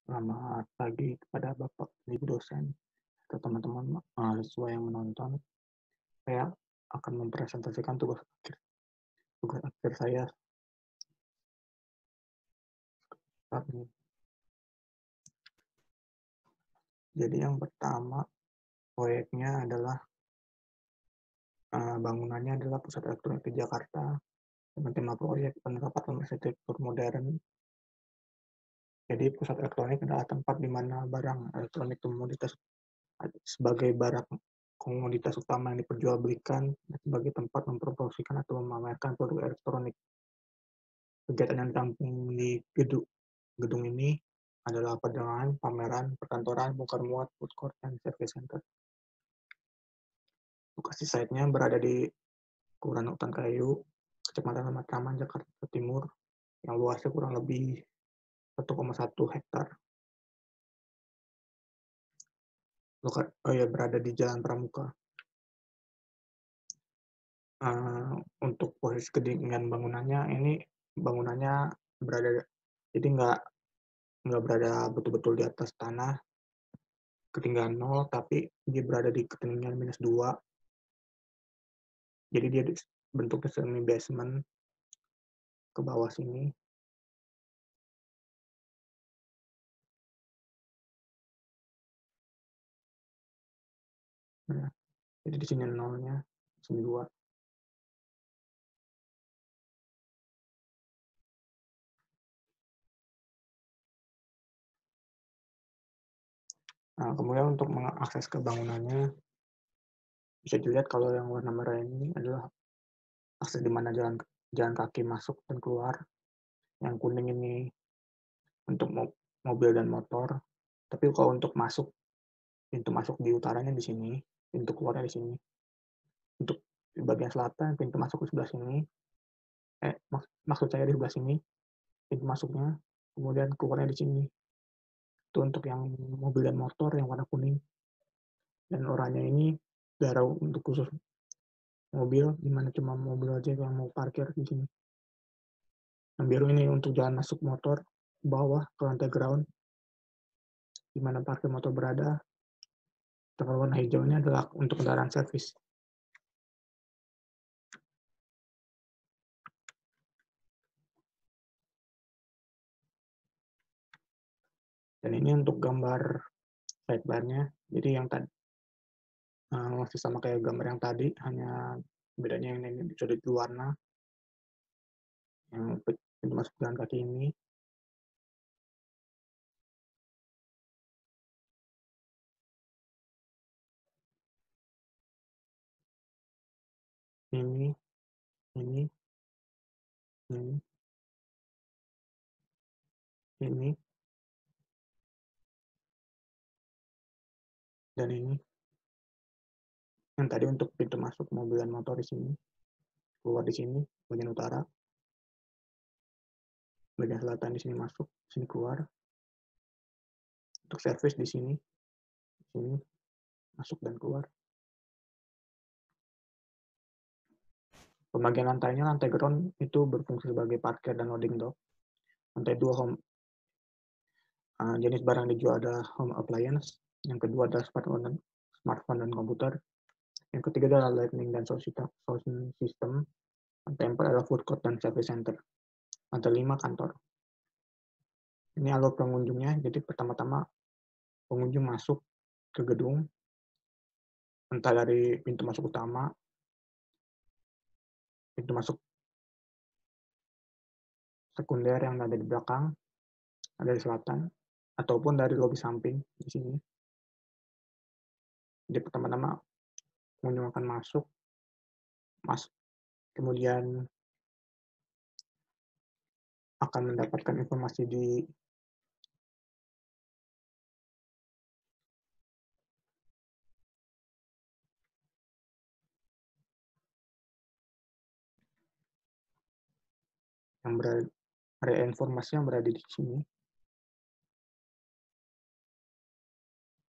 Selamat pagi kepada Bapak Ibu dosen atau teman-teman mahasiswa yang menonton. Saya akan mempresentasikan tugas akhir saya saat ini. Jadi yang pertama, proyeknya adalah bangunannya adalah Pusat Elektronik di Jakarta dengan tema proyek penerapan arsitektur modern. Jadi pusat elektronik adalah tempat di mana barang elektronik sebagai barang komoditas utama yang diperjualbelikan sebagai tempat mempromosikan atau memamerkan produk elektronik. Kegiatan yang ditampung di gedung ini adalah perdagangan, pameran, perkantoran, bongkar muat, food court, dan service center. Lokasi site-nya berada di Kelurahan Hutan Kayu, Kecamatan Matraman, Jakarta Timur, yang luasnya kurang lebih 1,1 hektar. Berada di Jalan Pramuka. Untuk posisi kedinginan bangunannya berada, jadi nggak berada betul-betul di atas tanah, ketinggian 0, tapi dia berada di ketinggian -2. Jadi dia bentuknya semi basement ke bawah sini. Nah, jadi di sini 0-nya, sini 2. Nah, kemudian untuk mengakses ke bangunannya, bisa dilihat kalau yang warna merah ini adalah akses di mana jalan kaki masuk dan keluar. Yang kuning ini untuk mobil dan motor. Tapi kalau untuk pintu masuk di utaranya di sini, pintu keluarnya di sini. Untuk di bagian selatan, pintu masuk di sebelah sini. Maksud saya di sebelah sini, pintu masuknya. Kemudian keluarnya di sini. Itu untuk yang mobil dan motor yang warna kuning. Dan oranye ini daerah untuk khusus mobil, di mana cuma mobil aja yang mau parkir di sini. Yang biru ini untuk jalan masuk motor ke bawah ke lantai ground, di mana parkir motor berada. Kalau warna hijau ini adalah untuk kendaraan servis. Dan ini untuk gambar sidebar-nya. Jadi yang tadi masih sama kayak gambar yang tadi, hanya bedanya yang ini sudah diwarna. Yang pintu masuk jalan kaki ini. Ini, ini, ini, dan ini. Yang tadi untuk pintu masuk mobil dan motor di sini, keluar di sini, bagian utara, bagian selatan di sini masuk, sini keluar. Untuk servis di sini, masuk dan keluar. Pembagian lantainya, lantai ground itu berfungsi sebagai parkir dan loading dock. Lantai 2 jenis barang dijual ada home appliance. Yang kedua adalah smartphone dan komputer. Yang ketiga adalah lighting dan sound system. Lantai 4 adalah food court dan service center. Lantai 5 kantor. Ini alur pengunjungnya. Jadi pertama-tama pengunjung masuk ke gedung, entah dari pintu masuk utama, pintu masuk sekunder yang ada di belakang, ada di selatan, ataupun dari lobi samping di sini. Jadi pertama-tama pengunjung akan masuk, kemudian akan mendapatkan informasi di yang berada area informasi yang berada di sini.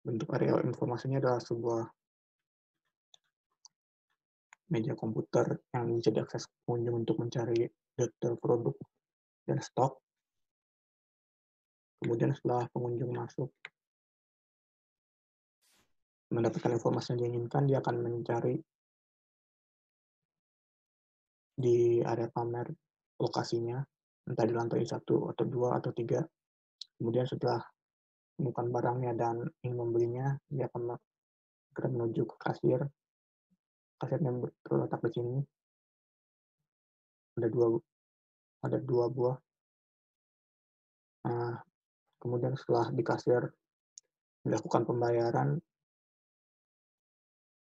Bentuk area informasinya adalah sebuah meja komputer yang bisa diakses pengunjung untuk mencari detail produk dan stok. Kemudian setelah pengunjung masuk mendapatkan informasi yang diinginkan, dia akan mencari di area pamer lokasinya, entah di lantai 1 atau 2 atau 3. Kemudian setelah menemukan barangnya dan ingin membelinya, dia akan segera menuju ke kasir. Kasir yang terletak di sini. Ada dua buah. Nah, kemudian setelah di kasir dilakukan pembayaran,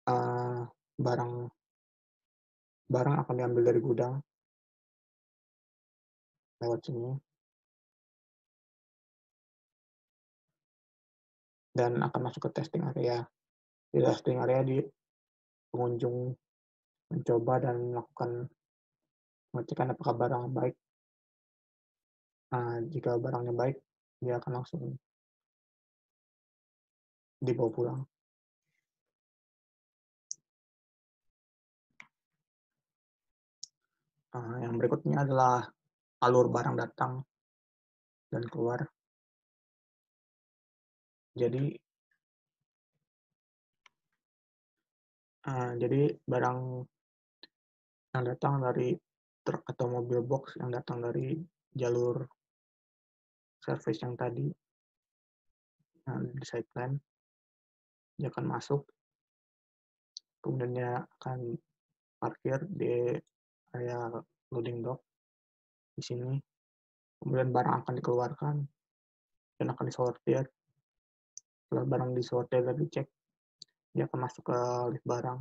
uh, barang barang akan diambil dari gudang lewat sini dan akan masuk ke testing area. Di testing area pengunjung mencoba dan melakukan pengecekan apakah barang baik. Nah, jika barangnya baik, dia akan langsung dibawa pulang. Yang berikutnya adalah alur barang datang dan keluar. Jadi barang yang datang dari truk atau mobil box yang datang dari jalur service yang tadi, di side plan, dia akan masuk, kemudian dia akan parkir di area loading dock di sini, kemudian barang akan dikeluarkan dan akan disortir. Setelah barang disortir dan dicek, dia akan masuk ke lift barang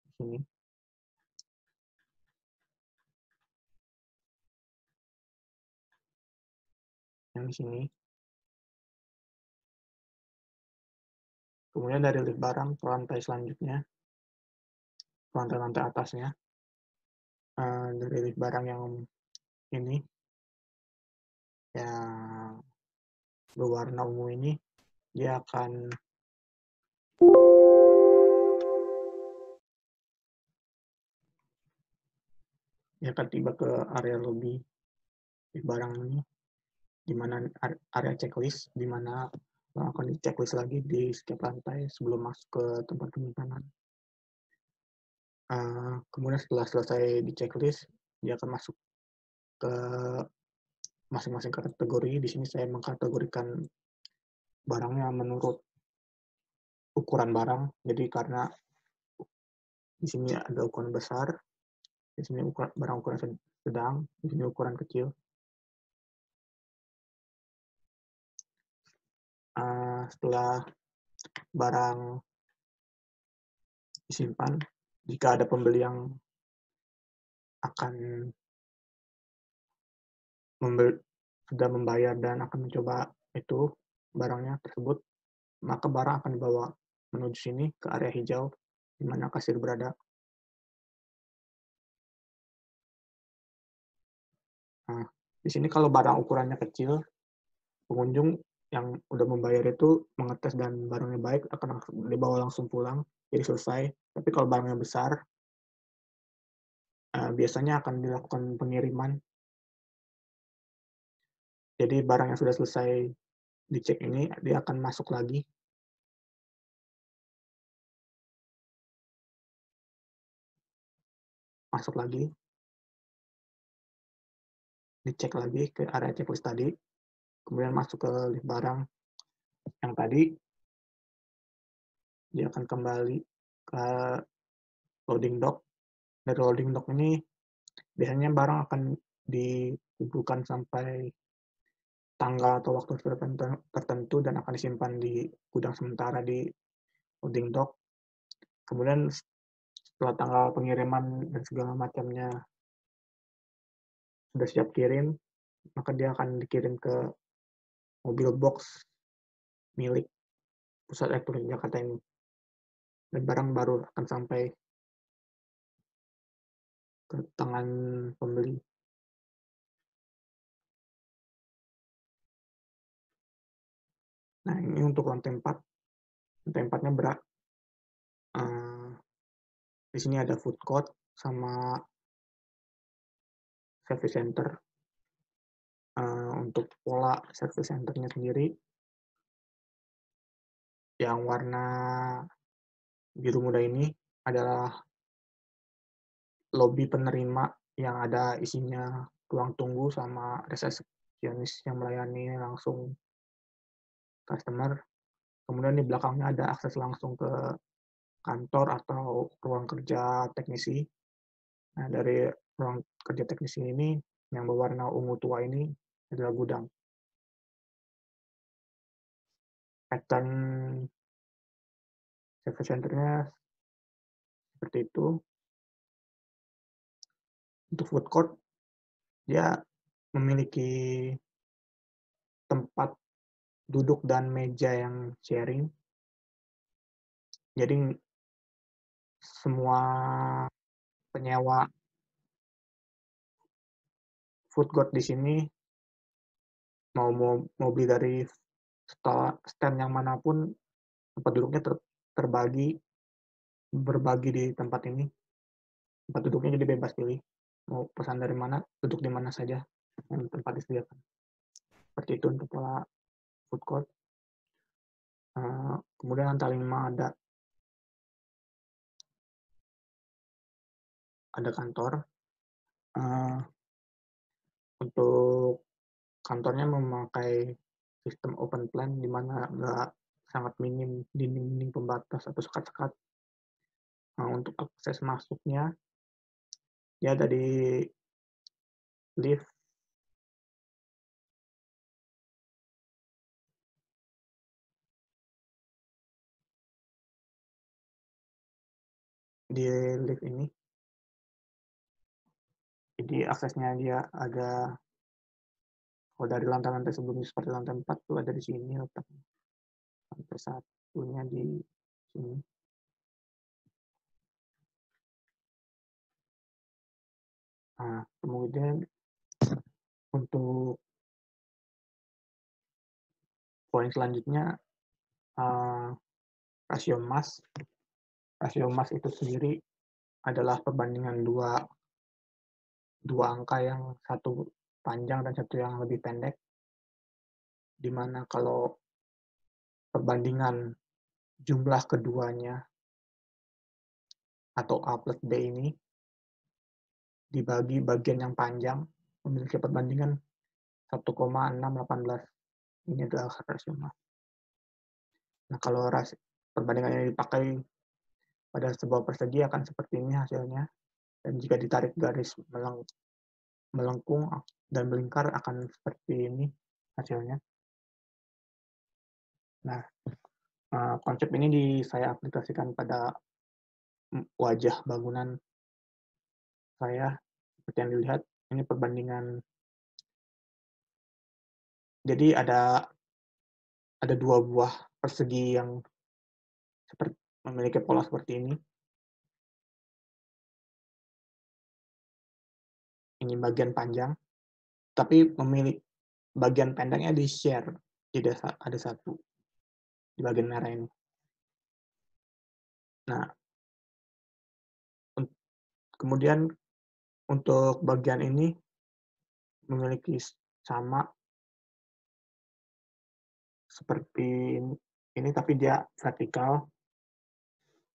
di sini. Yang di sini. Kemudian dari lift barang ke lantai selanjutnya, ke lantai-lantai atasnya, dari lift barang yang ini, yang berwarna ungu ini, dia akan tiba ke area lobby lift barang ini, di mana area checklist, di mana akan di checklist lagi di setiap lantai sebelum masuk ke tempat penyimpanan. Kemudian setelah selesai di checklist, dia akan masuk ke masing-masing kategori. Di sini saya mengkategorikan barangnya menurut ukuran barang. Jadi karena di sini ada ukuran besar, di sini barang ukuran sedang, di sini ukuran kecil. Setelah barang disimpan, jika ada pembeli yang akan sudah membayar dan akan mencoba itu barangnya tersebut, maka barang akan dibawa menuju sini ke area hijau di mana kasir berada. Nah, di sini kalau barang ukurannya kecil, pengunjung yang udah membayar itu mengetes dan barangnya baik akan dibawa langsung pulang, jadi selesai. Tapi kalau barangnya besar, biasanya akan dilakukan pengiriman. Jadi barang yang sudah selesai dicek ini, dia akan masuk lagi. Masuk lagi. Dicek lagi ke area checklist tadi. Kemudian masuk ke lift barang yang tadi. Dia akan kembali ke loading dock. Dari loading dock ini, biasanya barang akan dikumpulkan sampai tanggal atau waktu tertentu dan akan disimpan di gudang sementara di loading dock. Kemudian setelah tanggal pengiriman dan segala macamnya sudah siap kirim, maka dia akan dikirim ke mobil box milik Pusat Elektronik Jakarta ini. Dan barang baru akan sampai ke tangan pembeli. Nah, ini untuk lantai 4. Lantai 4-nya di sini ada food court sama service center. untuk pola service center-nya sendiri, yang warna biru muda ini adalah lobi penerima yang ada isinya ruang tunggu sama resepsionis yang melayani langsung customer. Kemudian di belakangnya ada akses langsung ke kantor atau ruang kerja teknisi. Nah, dari ruang kerja teknisi ini yang berwarna ungu tua ini adalah gudang. Pattern service center-nya seperti itu. Untuk food court, dia memiliki tempat duduk dan meja yang sharing. Jadi semua penyewa food court di sini mau mau mau beli dari stand yang manapun, tempat duduknya terbagi, berbagi di tempat ini. Tempat duduknya jadi bebas pilih. Mau pesan dari mana, duduk di mana saja yang tempat disediakan. Seperti itu untuk pola food court. Kemudian lantai 5 ada kantor. Untuk kantornya memakai sistem open plan di mana nggak sangat minim dinding-dinding pembatas atau sekat-sekat. Untuk akses masuknya, dia ada di lift. Di lift ini, jadi aksesnya dia agak, kalau dari lantai-lantai sebelumnya seperti lantai 4 tuh ada di sini letaknya. Lantai satunya di sini. Nah, kemudian untuk poin selanjutnya, rasio emas. Rasio emas itu sendiri adalah perbandingan dua angka, yang satu panjang dan satu yang lebih pendek, di mana kalau perbandingan jumlah keduanya atau A plus B ini dibagi bagian yang panjang memiliki perbandingan 1,618. Ini adalah rasio emas. Nah, kalau perbandingan yang dipakai pada sebuah persegi akan seperti ini hasilnya, dan jika ditarik garis melengkung dan melingkar akan seperti ini hasilnya. Nah, konsep ini saya aplikasikan pada wajah bangunan saya. Seperti yang dilihat, ini perbandingan. Jadi ada dua buah persegi yang memiliki pola seperti ini. Ini bagian panjang, tapi bagian pendeknya di-share. Jadi ada satu di bagian merah ini. Nah, kemudian untuk bagian ini memiliki sama seperti ini, tapi dia vertikal,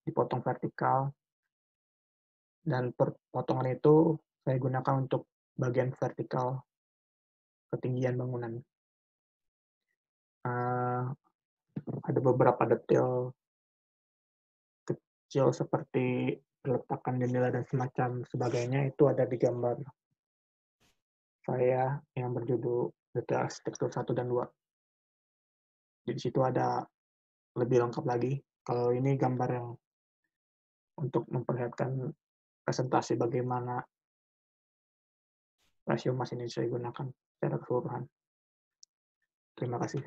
dipotong vertikal, dan potongan itu saya gunakan untuk bagian vertikal ketinggian bangunan. Ada beberapa detail kecil seperti peletakan jendela dan semacam sebagainya, itu ada di gambar saya yang berjudul detail arsitektur 1 dan 2. Di situ ada lebih lengkap lagi. Kalau ini gambar yang untuk memperlihatkan presentasi bagaimana rasio emas ini saya gunakan secara keseluruhan. Terima kasih.